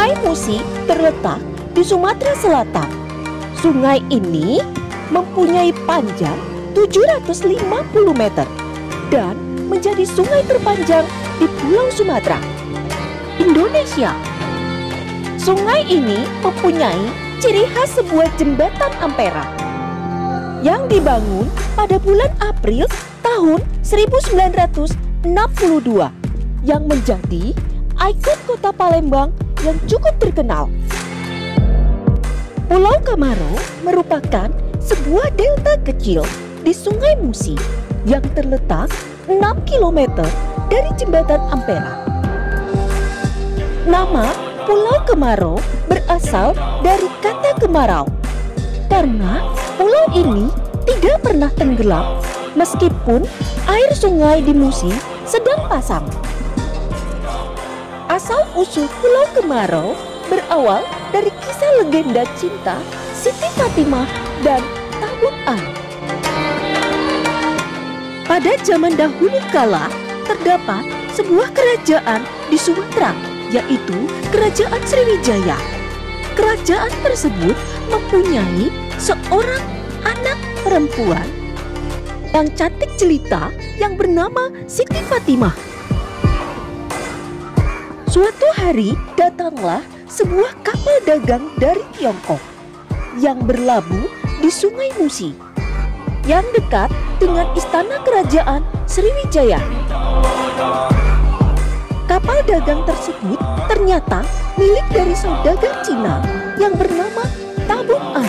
Sungai Musi terletak di Sumatera Selatan. Sungai ini mempunyai panjang 750 meter dan menjadi sungai terpanjang di Pulau Sumatera, Indonesia. Sungai ini mempunyai ciri khas sebuah jembatan Ampera yang dibangun pada bulan April tahun 1962 yang menjadi ikon kota Palembang yang cukup terkenal. Pulau Kamaro merupakan sebuah delta kecil di Sungai Musi yang terletak 6 km dari jembatan Ampera. Nama Pulau Kamaro berasal dari kata kemarau, karena pulau ini tidak pernah tenggelam meskipun air sungai di Musi sedang pasang. Asal-usul Pulau Kamaro berawal dari kisah legenda cinta Siti Fatimah dan Tabun An. Pada zaman dahulu kala, terdapat sebuah kerajaan di Sumatera, yaitu Kerajaan Sriwijaya. Kerajaan tersebut mempunyai seorang anak perempuan yang cantik jelita yang bernama Siti Fatimah. Suatu hari datanglah sebuah kapal dagang dari Tiongkok yang berlabuh di Sungai Musi yang dekat dengan istana kerajaan Sriwijaya. Kapal dagang tersebut ternyata milik dari saudagar Cina yang bernama Tabun An.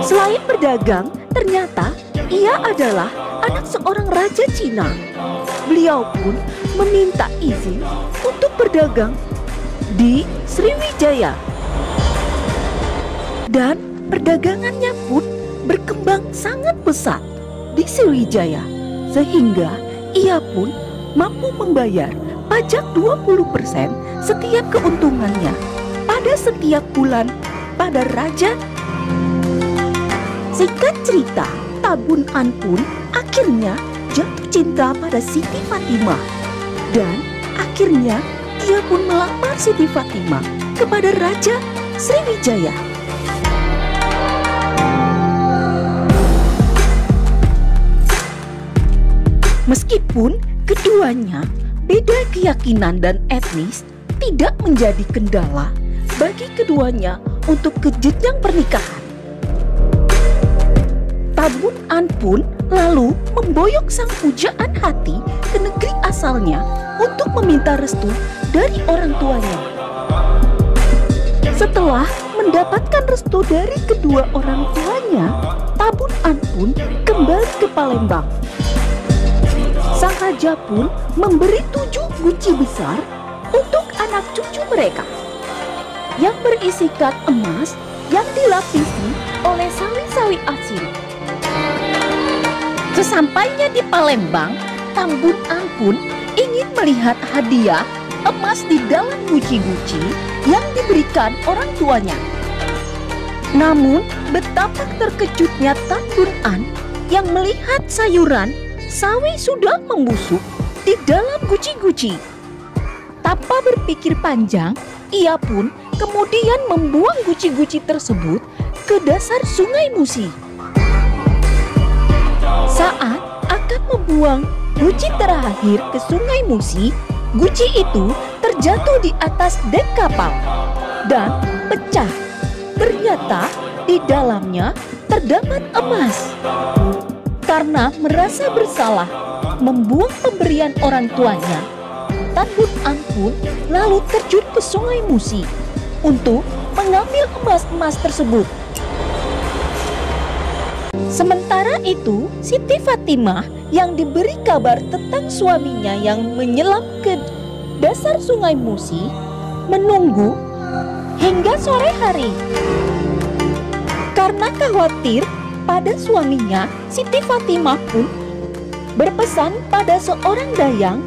Selain berdagang, ternyata ia adalah anak seorang raja Cina. Beliau pun meminta izin untuk berdagang di Sriwijaya. Dan perdagangannya pun berkembang sangat pesat di Sriwijaya, sehingga ia pun mampu membayar pajak 20% setiap keuntungannya pada setiap bulan pada raja. Singkat cerita, Tabun An pun akhirnya jatuh cinta pada Siti Fatimah, dan akhirnya ia pun melamar Siti Fatimah kepada Raja Sriwijaya. Meskipun keduanya beda keyakinan dan etnis, tidak menjadi kendala bagi keduanya untuk ke jenjang pernikahan. Tabun An pun lalu memboyong sang pujaan hati ke negeri asalnya untuk meminta restu dari orang tuanya. Setelah mendapatkan restu dari kedua orang tuanya, Tabun An pun kembali ke Palembang. Sang raja pun memberi 7 guci besar untuk anak cucu mereka yang berisikan emas yang dilapisi oleh sawi-sawi asin. Sesampainya di Palembang, Tabun An pun ingin melihat hadiah emas di dalam guci-guci yang diberikan orang tuanya. Namun betapa terkejutnya Tabun An yang melihat sayuran sawi sudah membusuk di dalam guci-guci. Tanpa berpikir panjang, ia pun kemudian membuang guci-guci tersebut ke dasar Sungai Musi. Saat akan membuang guci terakhir ke Sungai Musi, guci itu terjatuh di atas dek kapal dan pecah. Ternyata di dalamnya terdapat emas. Karena merasa bersalah membuang pemberian orang tuanya, Tabun An pun lalu terjun ke Sungai Musi untuk mengambil emas-emas tersebut. Sementara itu, Siti Fatimah yang diberi kabar tentang suaminya yang menyelam ke dasar Sungai Musi menunggu hingga sore hari. Karena khawatir pada suaminya, Siti Fatimah pun berpesan pada seorang dayang,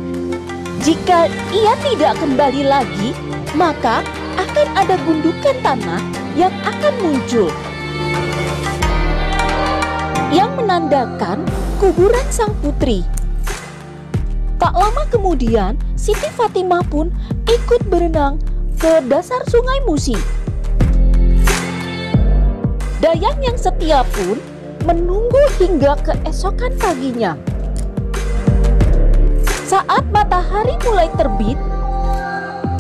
jika ia tidak kembali lagi, maka akan ada gundukan tanah yang akan muncul, yang menandakan kuburan sang putri. Tak lama kemudian, Siti Fatimah pun ikut berenang ke dasar Sungai Musi. Dayang yang setia pun menunggu hingga keesokan paginya. Saat matahari mulai terbit,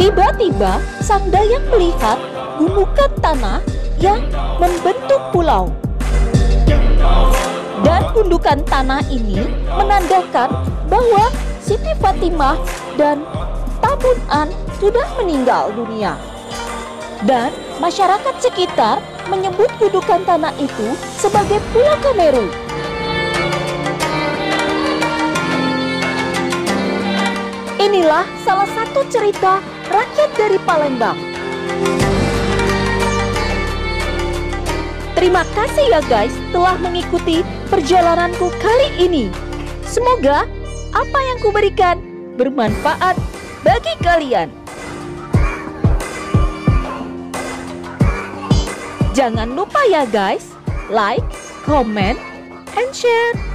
tiba-tiba sang Dayang melihat gundukan tanah yang membentuk pulau. Dan gundukan tanah ini menandakan bahwa Siti Fatimah dan Tambun An sudah meninggal dunia. Dan masyarakat sekitar menyebut gundukan tanah itu sebagai Pulau Kemeru. Inilah salah satu cerita rakyat dari Palembang. Terima kasih ya guys telah mengikuti perjalananku kali ini. Semoga apa yang kuberikan bermanfaat bagi kalian. Jangan lupa ya guys, like, comment, and share.